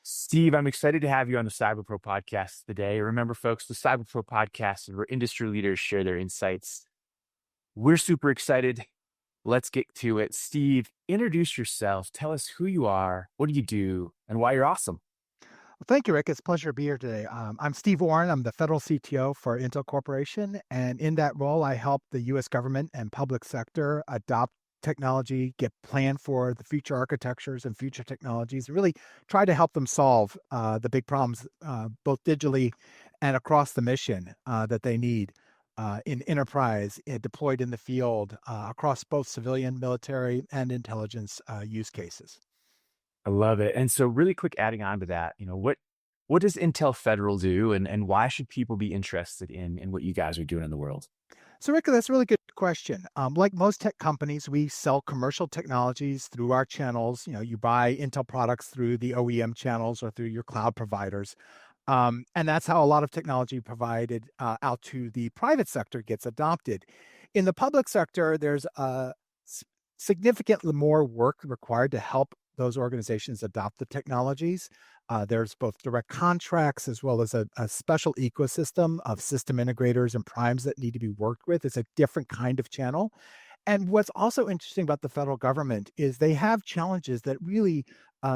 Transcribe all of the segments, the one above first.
Steve, I'm excited to have you on the Cyber Pro podcast today. Remember, folks, the Cyber Pro podcast is where industry leaders share their insights. We're super excited. Let's get to it. Steve, introduce yourself. Tell us who you are, what do you do, and why you're awesome. Well, thank you, Rick. It's a pleasure to be here today. I'm Steve Orrin. I'm the federal CTO for Intel Corporation. And in that role, I help the US government and public sector adopt technology, get planned for the future architectures and future technologies, and really try to help them solve the big problems, both digitally and across the mission that they need in enterprise, deployed in the field, across both civilian, military, and intelligence use cases. I love it. And so, really quick, adding on to that, what does Intel Federal do, and why should people be interested in what you guys are doing in the world? So, Rick, that's a really good question. Like most tech companies, we sell commercial technologies through our channels. You buy Intel products through the OEM channels or through your cloud providers. And that's how a lot of technology provided out to the private sector gets adopted. In the public sector, there's significantly more work required to help those organizations adopt the technologies. There's both direct contracts as well as a special ecosystem of system integrators and primes that need to be worked with. It's a different kind of channel. And what's also interesting about the federal government is they have challenges that really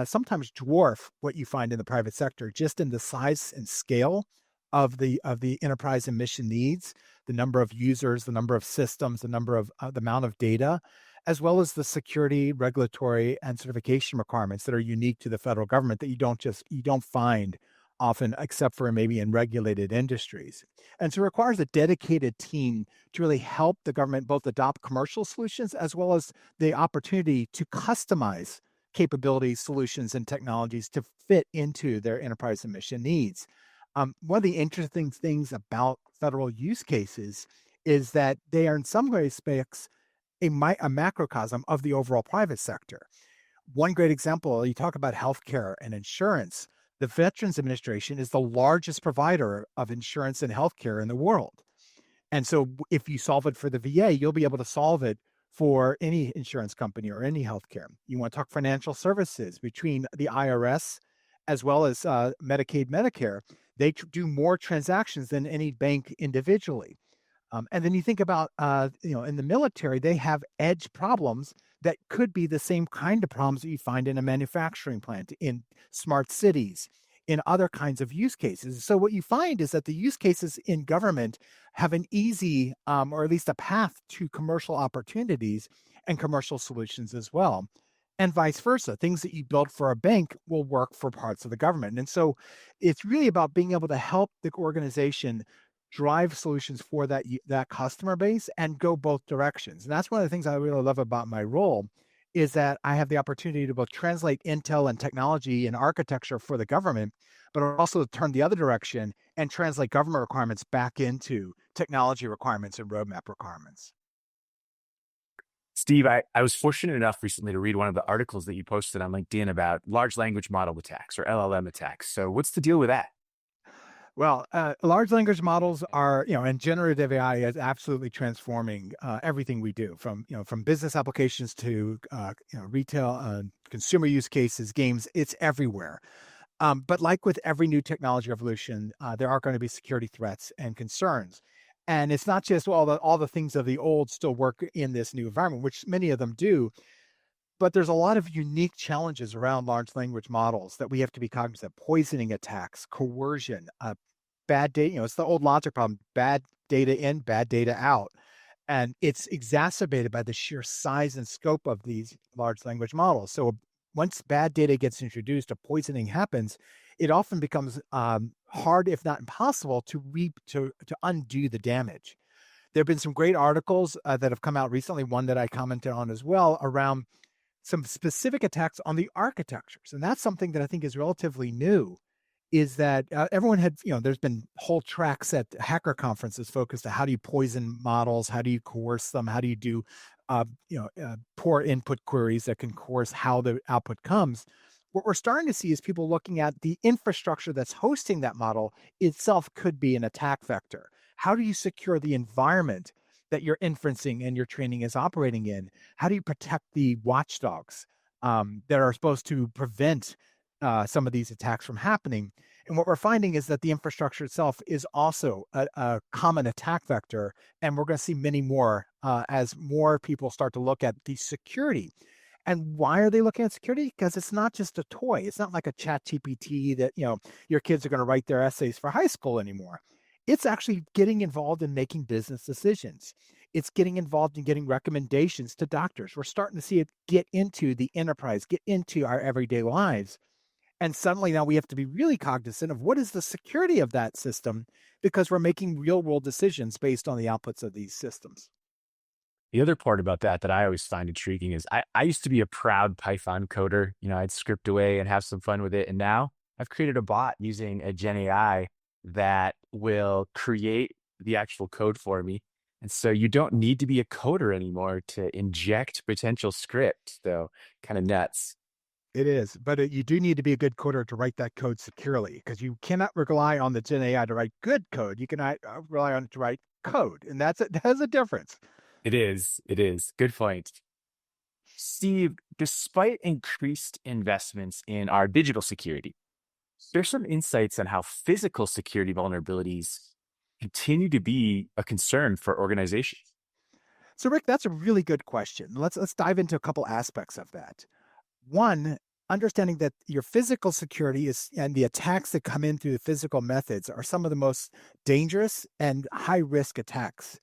sometimes dwarf what you find in the private sector, just in the size and scale of the enterprise and mission needs, the number of users, the number of systems, the amount of data, as well as the security, regulatory, and certification requirements that are unique to the federal government that you don't find often except for maybe in regulated industries. And so it requires a dedicated team to really help the government both adopt commercial solutions as well as the opportunity to customize capabilities, solutions, and technologies to fit into their enterprise and mission needs. One of the interesting things about federal use cases is that they are in some respects a macrocosm of the overall private sector. One great example, you talk about healthcare and insurance. The Veterans Administration is the largest provider of insurance and healthcare in the world. And so if you solve it for the VA, you'll be able to solve it for any insurance company or any healthcare. You want to talk financial services between the IRS as well as Medicaid, Medicare. They do more transactions than any bank individually. And then you think about, in the military, they have edge problems that could be the same kind of problems that you find in a manufacturing plant, in smart cities, in other kinds of use cases. So what you find is that the use cases in government have an easy, or at least a path to commercial opportunities and commercial solutions as well. And vice versa. Things that you build for a bank will work for parts of the government. And so it's really about being able to help the organization drive solutions for that customer base and go both directions. And that's one of the things I really love about my role is that I have the opportunity to both translate intel and technology and architecture for the government, but also turn the other direction and translate government requirements back into technology requirements and roadmap requirements. Steve, I was fortunate enough recently to read one of the articles that you posted on LinkedIn about large language model attacks or LLM attacks. So, what's the deal with that? Well, large language models are, and generative AI is absolutely transforming everything we do, from business applications to retail, consumer use cases, games. It's everywhere. But like with every new technology revolution, there are going to be security threats and concerns. And it's not just all the things of the old still work in this new environment, which many of them do, but there's a lot of unique challenges around large language models that we have to be cognizant of. Poisoning attacks, coercion, bad data. It's the old logic problem: bad data in, bad data out. And it's exacerbated by the sheer size and scope of these large language models. So once bad data gets introduced, a poisoning happens, it often becomes hard, if not impossible, to undo the damage. There have been some great articles that have come out recently, one that I commented on as well, around some specific attacks on the architectures. And that's something that I think is relatively new, is that everyone had, there's been whole tracks at hacker conferences focused on how do you poison models, how do you coerce them, how do you do, poor input queries that can coerce how the output comes. What we're starting to see is people looking at the infrastructure that's hosting that model itself could be an attack vector. How do you secure the environment that your inferencing and your training is operating in? How do you protect the watchdogs that are supposed to prevent some of these attacks from happening. And what we're finding is that the infrastructure itself is also a common attack vector, and we're going to see many more as more people start to look at the security. And why are they looking at security? Because it's not just a toy. It's not like a chat GPT that, your kids are going to write their essays for high school anymore. It's actually getting involved in making business decisions. It's getting involved in getting recommendations to doctors. We're starting to see it get into the enterprise, get into our everyday lives. And suddenly now we have to be really cognizant of what is the security of that system because we're making real world decisions based on the outputs of these systems. The other part about that I always find intriguing is I used to be a proud Python coder. I'd script away and have some fun with it. And now I've created a bot using a Gen AI that will create the actual code for me. And so you don't need to be a coder anymore to inject potential script. So kind of nuts. It is, but you do need to be a good coder to write that code securely because you cannot rely on the Gen AI to write good code. You can rely on it to write code, and that's a difference. It is. It is. Good point. Steve, despite increased investments in our digital security, there's some insights on how physical security vulnerabilities continue to be a concern for organizations. So, Rick, that's a really good question. Let's dive into a couple aspects of that. One, understanding that your physical security is and the attacks that come in through the physical methods are some of the most dangerous and high risk attacks.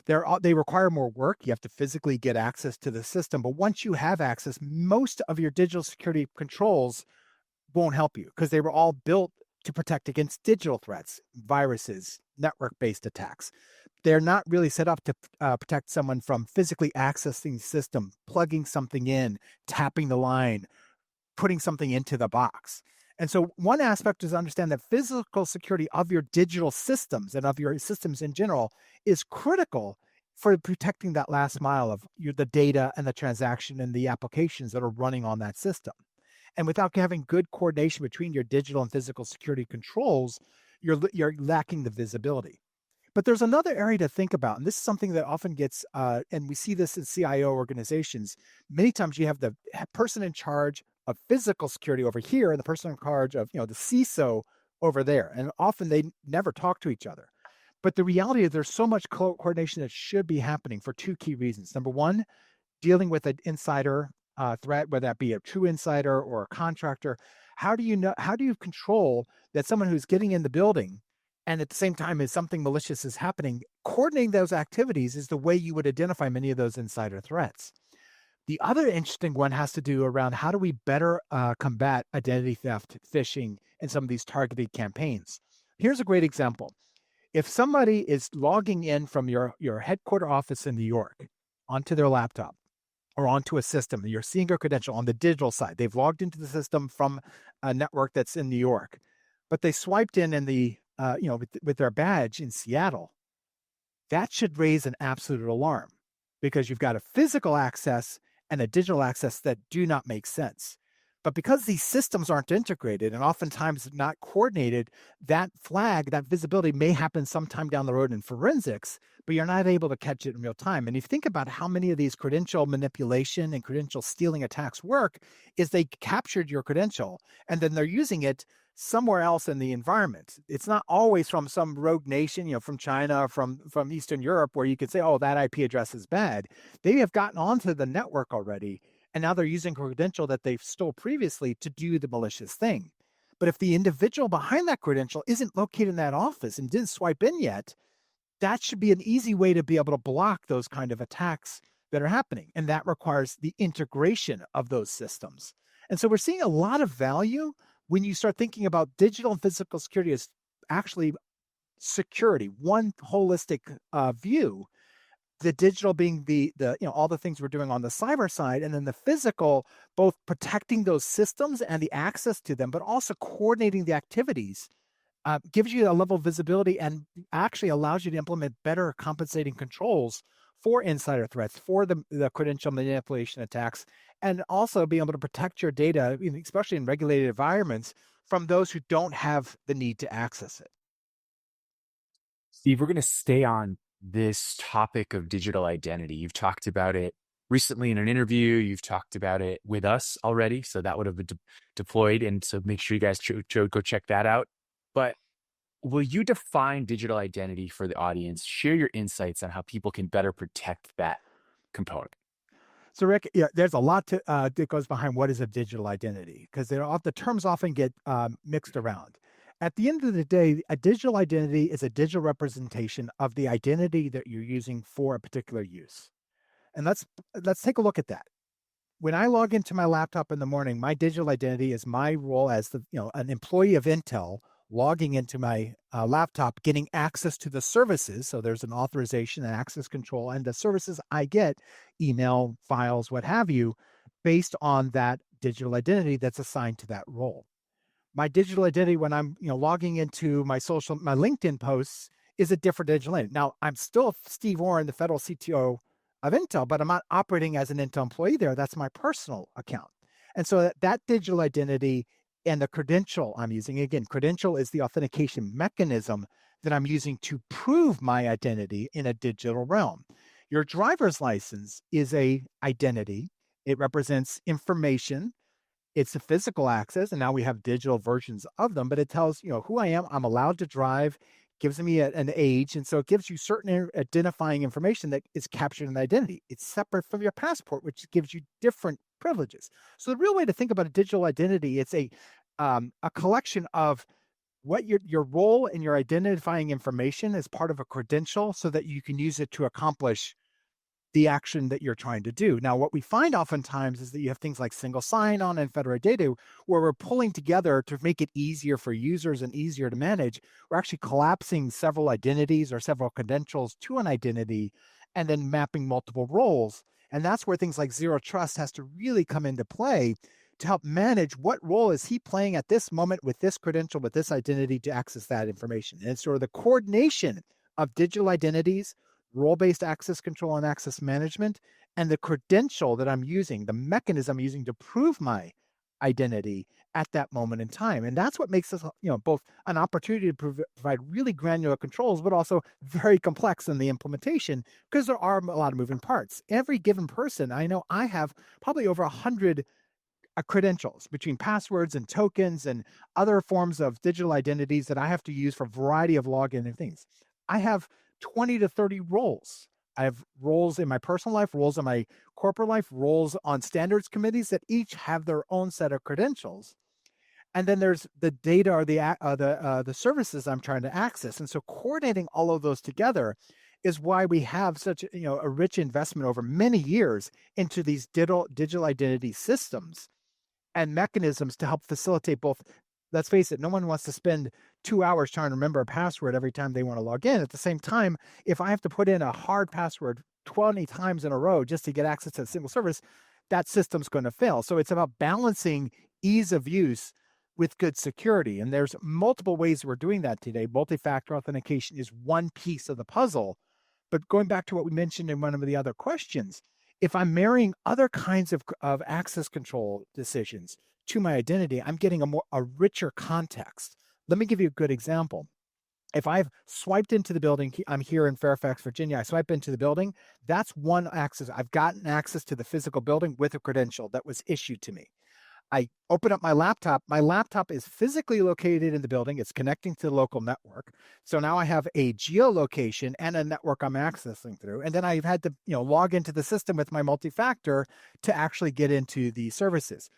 They require more work. You have to physically get access to the system. But once you have access, most of your digital security controls won't help you because they were all built to protect against digital threats, viruses, network based attacks. They're not really set up to protect someone from physically accessing the system, plugging something in, tapping the line, putting something into the box. And so, one aspect is to understand that physical security of your digital systems and of your systems in general is critical for protecting that last mile of the data and the transaction and the applications that are running on that system. And without having good coordination between your digital and physical security controls, you're lacking the visibility. But there's another area to think about, and this is something that often gets, and we see this in CIO organizations. Many times you have the person in charge of physical security over here, and the person in charge of, the CISO over there, and often they never talk to each other. But the reality is, there's so much coordination that should be happening for two key reasons. Number one, dealing with an insider threat, whether that be a true insider or a contractor. How do you know? How do you control that someone who's getting in the building and at the same time as something malicious is happening, coordinating those activities is the way you would identify many of those insider threats. The other interesting one has to do around how do we better combat identity theft, phishing, and some of these targeted campaigns. Here's a great example. If somebody is logging in from your headquarter office in New York onto their laptop or onto a system, you're seeing a credential on the digital side. They've logged into the system from a network that's in New York, but they swiped in the with their badge in Seattle. That should raise an absolute alarm because you've got a physical access and a digital access that do not make sense. But because these systems aren't integrated and oftentimes not coordinated, that flag, that visibility may happen sometime down the road in forensics, but you're not able to catch it in real time. And if you think about how many of these credential manipulation and credential stealing attacks work, is they captured your credential and then they're using it somewhere else in the environment. It's not always from some rogue nation, from China or from Eastern Europe where you could say, oh, that IP address is bad. They have gotten onto the network already, and now they're using credential that they've stole previously to do the malicious thing. But if the individual behind that credential isn't located in that office and didn't swipe in yet, that should be an easy way to be able to block those kind of attacks that are happening. And that requires the integration of those systems. And so we're seeing a lot of value when you start thinking about digital and physical security as actually security, one holistic view. The digital being the all the things we're doing on the cyber side, and then the physical, both protecting those systems and the access to them, but also coordinating the activities, gives you a level of visibility and actually allows you to implement better compensating controls for insider threats, for the credential manipulation attacks, and also being able to protect your data, especially in regulated environments, from those who don't have the need to access it. Steve, we're going to stay on this topic of digital identity. You've talked about it recently in an interview. You've talked about it with us already, so that would have been deployed. And so make sure you guys go check that out. But will you define digital identity for the audience? Share your insights on how people can better protect that component. So, Rick, yeah, there's a lot that goes behind what is a digital identity because the terms often get mixed around. At the end of the day, a digital identity is a digital representation of the identity that you're using for a particular use. And let's take a look at that. When I log into my laptop in the morning, my digital identity is my role as an employee of Intel logging into my laptop, getting access to the services. So there's an authorization and access control, and the services I get, email, files, what have you, based on that digital identity that's assigned to that role. My digital identity when I'm logging into my LinkedIn posts is a different digital identity. Now I'm still Steve Orrin, the federal CTO of Intel, but I'm not operating as an Intel employee there. That's my personal account. And so that digital identity and the credential I'm using, again, credential is the authentication mechanism that I'm using to prove my identity in a digital realm. Your driver's license is a identity. It represents information. It's a physical access, and now we have digital versions of them, but it tells, who I am. I'm allowed to drive, gives me an age, and so it gives you certain identifying information that is captured in the identity. It's separate from your passport, which gives you different privileges. So the real way to think about a digital identity, it's a collection of what your role and your identifying information as part of a credential so that you can use it to accomplish the action that you're trying to do. Now, what we find oftentimes is that you have things like single sign-on and federated data where we're pulling together to make it easier for users and easier to manage. We're actually collapsing several identities or several credentials to an identity and then mapping multiple roles. And that's where things like zero trust has to really come into play to help manage what role is he playing at this moment with this credential, with this identity to access that information. And it's sort of the coordination of digital identities, role-based access control and access management, and the credential that I'm using, the mechanism I'm using to prove my identity at that moment in time. And that's what makes this, both an opportunity to provide really granular controls, but also very complex in the implementation because there are a lot of moving parts. Every given person, I know I have probably over 100 credentials between passwords and tokens and other forms of digital identities that I have to use for a variety of login and things. I have 20 to 30 roles. I have roles in my personal life, roles in my corporate life, roles on standards committees that each have their own set of credentials. And then there's the data or the services I'm trying to access. And so coordinating all of those together is why we have such a rich investment over many years into these digital identity systems and mechanisms to help facilitate both. Let's face it, no one wants to spend 2 hours trying to remember a password every time they want to log in. At the same time, if I have to put in a hard password 20 times in a row just to get access to a single service, that system's going to fail. So it's about balancing ease of use with good security. And there's multiple ways we're doing that today. Multi-factor authentication is one piece of the puzzle. But going back to what we mentioned in one of the other questions, if I'm marrying other kinds of access control decisions to my identity, I'm getting a richer context. Let me give you a good example. If I've swiped into the building, I'm here in Fairfax, Virginia, I swipe into the building, that's one access. I've gotten access to the physical building with a credential that was issued to me. I open up my laptop. My laptop is physically located in the building. It's connecting to the local network. So now I have a geolocation and a network I'm accessing through. And then I've had to, log into the system with my multi-factor to actually get into the services.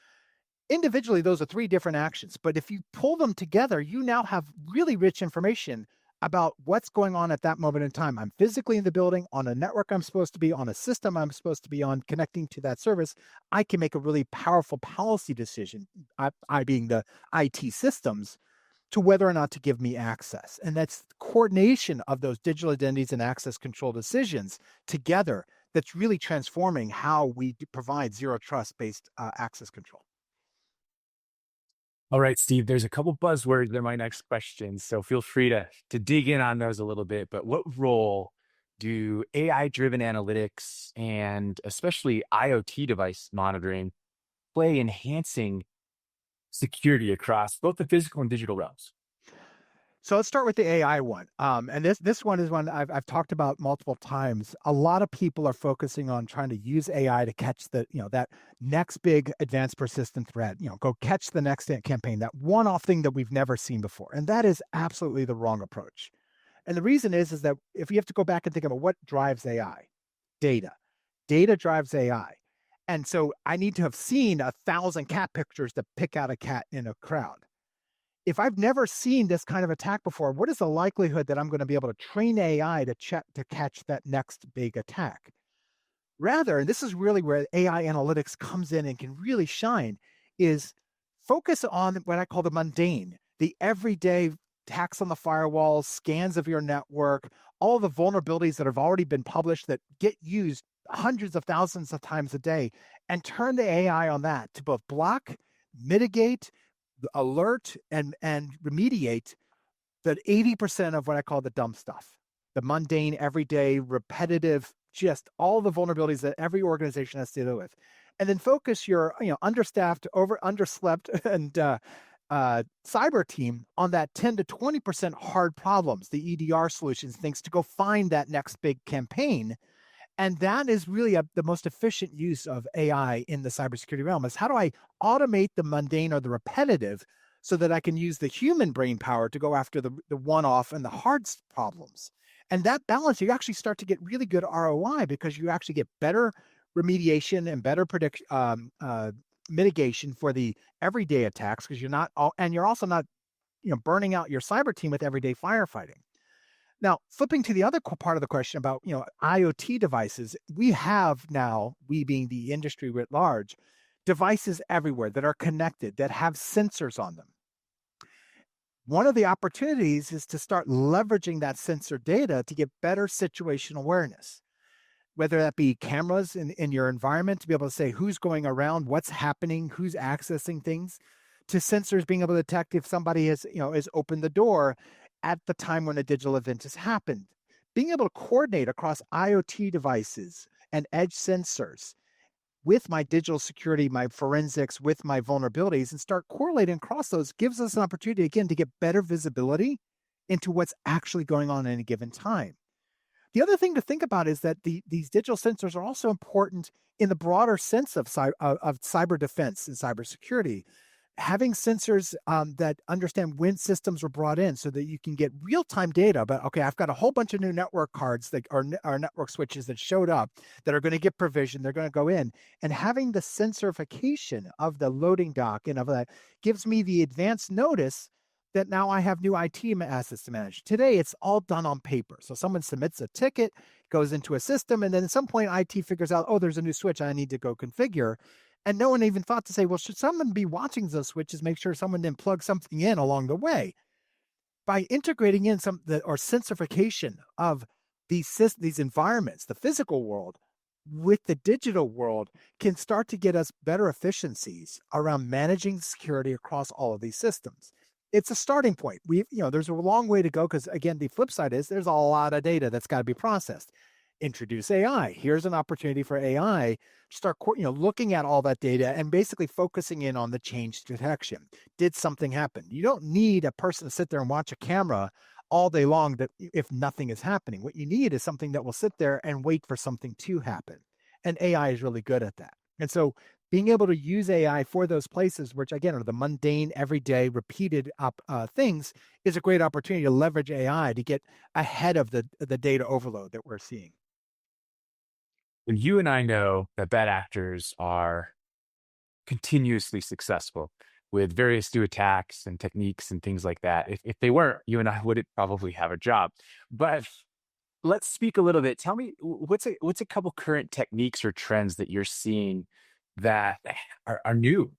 Individually, those are three different actions. But if you pull them together, you now have really rich information about what's going on at that moment in time. I'm physically in the building on a network I'm supposed to be on, a system I'm supposed to be on, connecting to that service. I can make a really powerful policy decision, I being the IT systems, to whether or not to give me access. And that's coordination of those digital identities and access control decisions together that's really transforming how we provide zero trust based access control. All right, Steve, there's a couple buzzwords in my next question, so feel free to dig in on those a little bit. But what role do AI-driven analytics and especially IoT device monitoring enhancing security across both the physical and digital realms? So let's start with the AI one. And this one is one I've talked about multiple times. A lot of people are focusing on trying to use AI to catch that next big advanced persistent threat. Go catch the next campaign, that one-off thing that we've never seen before. And that is absolutely the wrong approach. And the reason is that if you have to go back and think about what drives AI, data. Data drives AI. And so I need to have seen 1,000 cat pictures to pick out a cat in a crowd. If I've never seen this kind of attack before, what is the likelihood that I'm going to be able to train AI to catch that next big attack? Rather, and this is really where AI analytics comes in and can really shine, is focus on what I call the mundane, the everyday attacks on the firewalls, scans of your network, all the vulnerabilities that have already been published that get used hundreds of thousands of times a day, and turn the AI on that to both block, mitigate, alert, and remediate that 80% of what I call the dumb stuff, the mundane, everyday, repetitive, just all the vulnerabilities that every organization has to deal with. And then focus your, understaffed, underslept, and cyber team on that 10 to 20% hard problems, the EDR solutions, things to go find that next big campaign. And that is really the most efficient use of AI in the cybersecurity realm, is how do I automate the mundane or the repetitive so that I can use the human brain power to go after the one-off and the hard problems. And that balance, you actually start to get really good ROI because you actually get better remediation and better mitigation for the everyday attacks, because you're also not burning out your cyber team with everyday firefighting. Now, flipping to the other part of the question about, IoT devices, we have now, we being the industry writ large, devices everywhere that are connected, that have sensors on them. One of the opportunities is to start leveraging that sensor data to get better situational awareness, whether that be cameras in your environment to be able to say who's going around, what's happening, who's accessing things, to sensors being able to detect if somebody has opened the door at the time when a digital event has happened. Being able to coordinate across IoT devices and edge sensors with my digital security, my forensics, with my vulnerabilities, and start correlating across those gives us an opportunity, again, to get better visibility into what's actually going on at any given time. The other thing to think about is that these digital sensors are also important in the broader sense of cyber defense and cybersecurity. Having sensors that understand when systems were brought in so that you can get real-time data about, okay, I've got a whole bunch of new network cards that are network switches that showed up that are going to get provisioned, they're going to go in. And having the sensorification of the loading dock and of that gives me the advanced notice that now I have new IT assets to manage. Today, it's all done on paper. So someone submits a ticket, goes into a system, and then at some point IT figures out, oh, there's a new switch I need to go configure. And no one even thought to say, well, should someone be watching those switches, make sure someone didn't plug something in along the way? By integrating in or sensification of these environments, the physical world with the digital world can start to get us better efficiencies around managing security across all of these systems. It's a starting point. There's a long way to go because, again, the flip side is there's a lot of data that's got to be processed. Introduce AI. Here's an opportunity for AI to start, looking at all that data and basically focusing in on the change detection. Did something happen? You don't need a person to sit there and watch a camera all day long if nothing is happening. What you need is something that will sit there and wait for something to happen. And AI is really good at that. And so being able to use AI for those places, which again are the mundane, everyday, repeated things, is a great opportunity to leverage AI to get ahead of the data overload that we're seeing. And you and I know that bad actors are continuously successful with various new attacks and techniques and things like that. If they weren't, you and I wouldn't probably have a job. But let's speak a little bit. Tell me, what's a couple current techniques or trends that you're seeing that are new?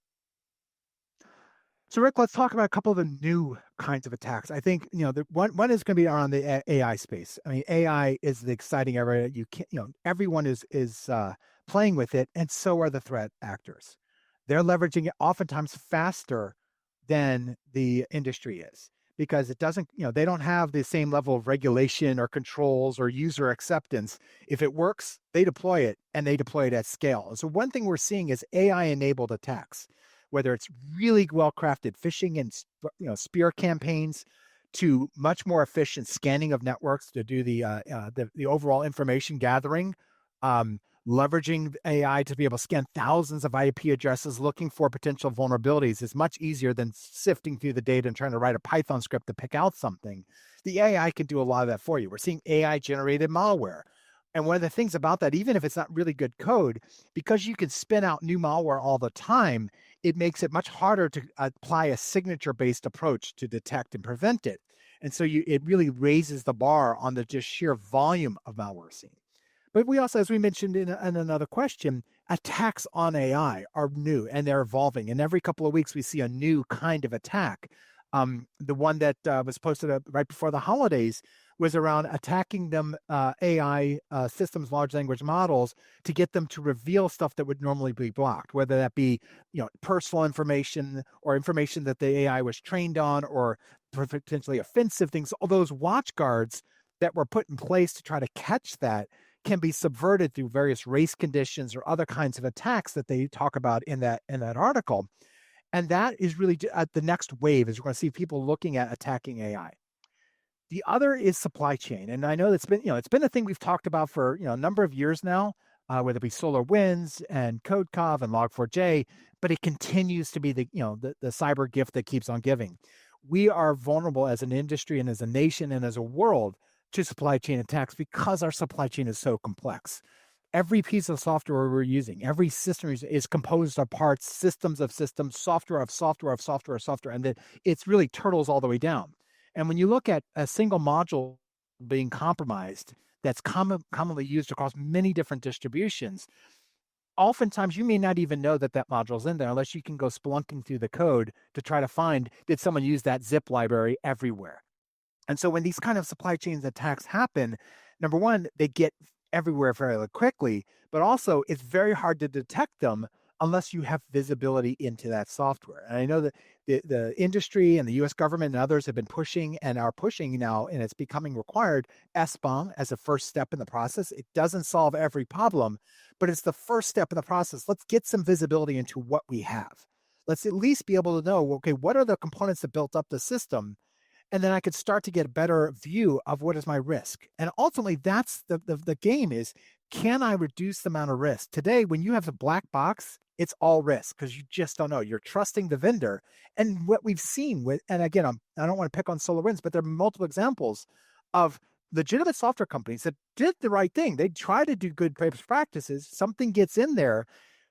So, Rick, let's talk about a couple of the new kinds of attacks. I think the one is going to be around the AI space. I mean, AI is the exciting area. You can't, everyone is playing with it, and so are the threat actors. They're leveraging it oftentimes faster than the industry is because it doesn't, they don't have the same level of regulation or controls or user acceptance. If it works, they deploy it and they deploy it at scale. And so one thing we're seeing is AI-enabled attacks, whether it's really well-crafted phishing and spear campaigns to much more efficient scanning of networks to do the overall information gathering, leveraging AI to be able to scan thousands of IP addresses looking for potential vulnerabilities is much easier than sifting through the data and trying to write a Python script to pick out something. The AI can do a lot of that for you. We're seeing AI generated malware. And one of the things about that, even if it's not really good code, because you can spin out new malware all the time, it makes it much harder to apply a signature based approach to detect and prevent it. And so it really raises the bar on the just sheer volume of malware seen. But we also, as we mentioned in another question, attacks on AI are new and they're evolving. And every couple of weeks, we see a new kind of attack. The one that was posted up right before the holidays was around attacking them AI systems, large language models, to get them to reveal stuff that would normally be blocked, whether that be personal information or information that the AI was trained on, or potentially offensive things. All those watch guards that were put in place to try to catch that can be subverted through various race conditions or other kinds of attacks that they talk about in that article. And that is really the next wave, is we're going to see people looking at attacking AI. The other is supply chain, and I know that's been it's been a thing we've talked about for a number of years now, whether it be SolarWinds and CodeCov and Log4j, but it continues to be the cyber gift that keeps on giving. We are vulnerable as an industry and as a nation and as a world to supply chain attacks because our supply chain is so complex. Every piece of software we're using, every system is composed of parts, systems of systems, software of software of software of software, and that it's really turtles all the way down. And when you look at a single module being compromised that's commonly used across many different distributions, oftentimes you may not even know that module's in there unless you can go spelunking through the code to try to find, did someone use that zip library everywhere? And so when these kind of supply chain attacks happen, number one, they get everywhere very quickly, but also it's very hard to detect them unless you have visibility into that software. And I know that the industry and the US government and others have been pushing and are pushing now, and it's becoming required, SBOM as a first step in the process. It doesn't solve every problem, but it's the first step in the process. Let's get some visibility into what we have. Let's at least be able to know, okay, what are the components that built up the system? And then I could start to get a better view of what is my risk. And ultimately, that's the game is, can I reduce the amount of risk? Today, when you have a black box, it's all risk because you just don't know. You're trusting the vendor. And what we've seen and again, I don't want to pick on SolarWinds, but there are multiple examples of legitimate software companies that did the right thing. They try to do good practices. Something gets in there.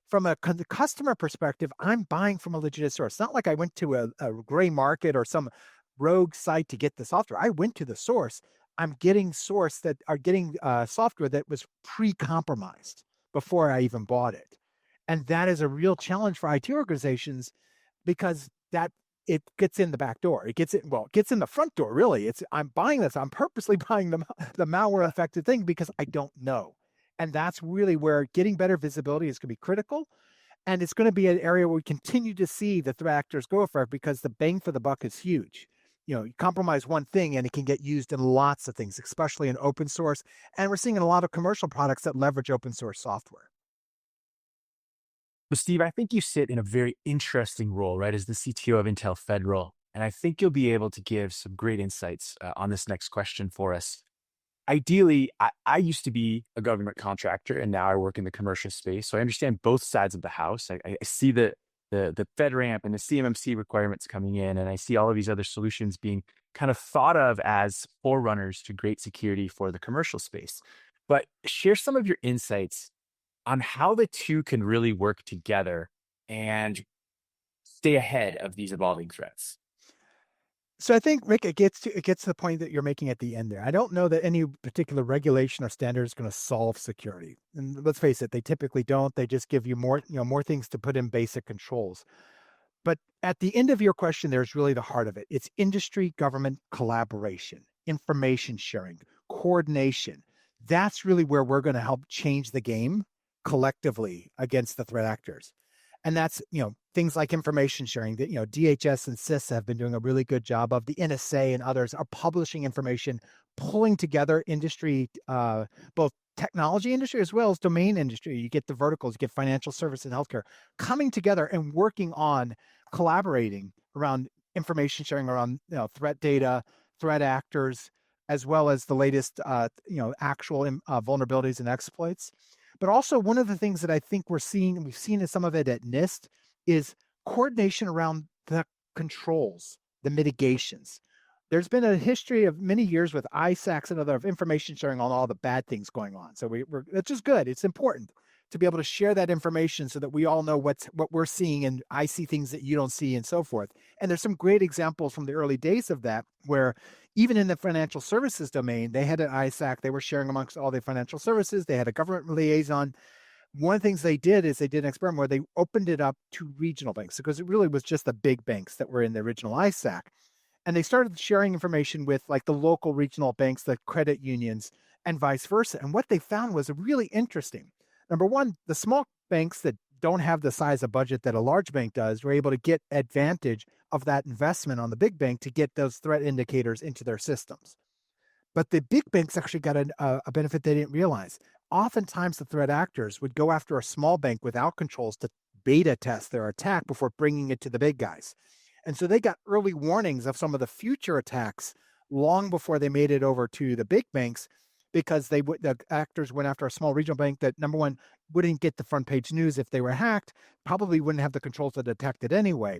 From a customer perspective, I'm buying from a legit source. It's not like I went to a gray market or some rogue site to get the software. I went to the source. I'm getting software that was pre-compromised before I even bought it. And that is a real challenge for IT organizations because it gets in the back door. It gets in the front door, really. I'm buying this. I'm purposely buying the malware affected thing because I don't know. And that's really where getting better visibility is going to be critical. And it's going to be an area where we continue to see the threat actors go for it because the bang for the buck is huge. You compromise one thing and it can get used in lots of things, especially in open source. And we're seeing in a lot of commercial products that leverage open source software. Well, Steve, I think you sit in a very interesting role, right, as the CTO of Intel Federal. And I think you'll be able to give some great insights on this next question for us. Ideally, I used to be a government contractor, and now I work in the commercial space. So I understand both sides of the house. I see the FedRAMP and the CMMC requirements coming in, and I see all of these other solutions being kind of thought of as forerunners to great security for the commercial space. But share some of your insights on how the two can really work together and stay ahead of these evolving threats. So I think, Rick, it gets to the point that you're making at the end there. I don't know that any particular regulation or standard is going to solve security. And let's face it, they typically don't. They just give you more things to put in basic controls. But at the end of your question, there's really the heart of it. It's industry government collaboration, information sharing, coordination. That's really where we're going to help change the game collectively against the threat actors. And that's, things like information sharing that, DHS and CIS have been doing a really good job of. The NSA and others are publishing information, pulling together industry, both technology industry as well as domain industry. You get the verticals, you get financial service and healthcare coming together and working on collaborating around information sharing around, threat data, threat actors, as well as the latest, actual vulnerabilities and exploits. But also, one of the things that I think we've seen some of it at NIST, is coordination around the controls, the mitigations. There's been a history of many years with ISACs and other of information sharing on all the bad things going on. So it's just good. It's important to be able to share that information so that we all know what we're seeing, and I see things that you don't see, and so forth. And there's some great examples from the early days of that, where even in the financial services domain, they had an ISAC. They were sharing amongst all the financial services. They had a government liaison. One of the things they did is they did an experiment where they opened it up to regional banks, because it really was just the big banks that were in the original ISAC. And they started sharing information with like the local regional banks, the credit unions, and vice versa. And what they found was really interesting. Number one, the small banks that don't have the size of budget that a large bank does were able to get advantage of that investment on the big bank to get those threat indicators into their systems. But the big banks actually got a benefit they didn't realize. Oftentimes, the threat actors would go after a small bank without controls to beta test their attack before bringing it to the big guys. And so they got early warnings of some of the future attacks long before they made it over to the big banks, because the actors went after a small regional bank that, number one, wouldn't get the front page news if they were hacked, probably wouldn't have the controls to detect it anyway.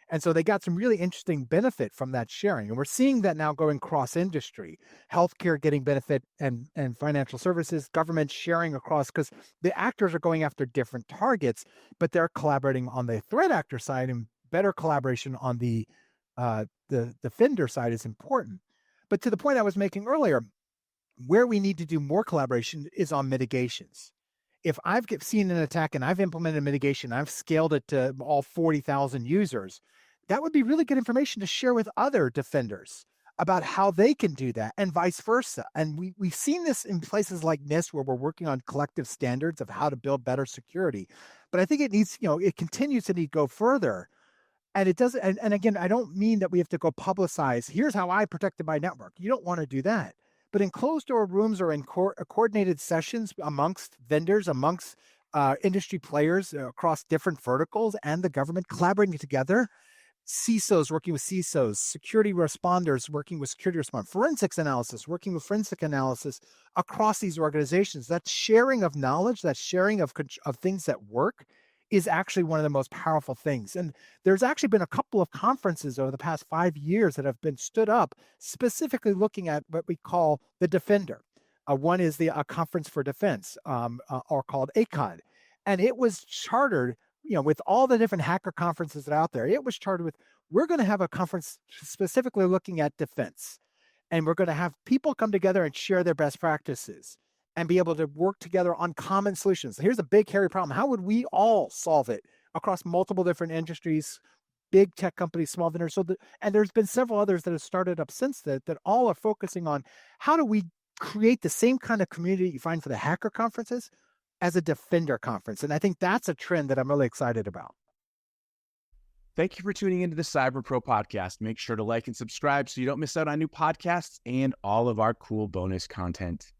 And so they got some really interesting benefit from that sharing. And we're seeing that now going cross industry, healthcare getting benefit, and financial services, government sharing across, because the actors are going after different targets, but they're collaborating on the threat actor side, and better collaboration on the defender side is important. But to the point I was making earlier, where we need to do more collaboration is on mitigations. If I've seen an attack and I've implemented a mitigation, I've scaled it to all 40,000 users, that would be really good information to share with other defenders about how they can do that, and vice versa. And we've seen this in places like NIST, where we're working on collective standards of how to build better security. But I think it needs, it continues to need to go further. And it doesn't, and again, I don't mean that we have to go publicize, here's how I protected my network. You don't want to do that. But in closed door rooms, or in coordinated sessions amongst vendors, amongst industry players across different verticals, and the government collaborating together, CISOs working with CISOs, security responders working with security responders, forensics analysis working with forensic analysis across these organizations. That sharing of knowledge, that sharing of things that work, is actually one of the most powerful things. And there's actually been a couple of conferences over the past 5 years that have been stood up specifically looking at what we call the Defender. One is the Conference for Defense, or called ACOD. And it was chartered, with all the different hacker conferences that are out there. It was chartered with, we're going to have a conference specifically looking at defense. And we're going to have people come together and share their best practices and be able to work together on common solutions. Here's a big, hairy problem. How would we all solve it across multiple different industries, big tech companies, small vendors? And there's been several others that have started up since that all are focusing on, how do we create the same kind of community you find for the hacker conferences as a defender conference? And I think that's a trend that I'm really excited about. Thank you for tuning into the Cyber Pro podcast. Make sure to like and subscribe so you don't miss out on new podcasts and all of our cool bonus content.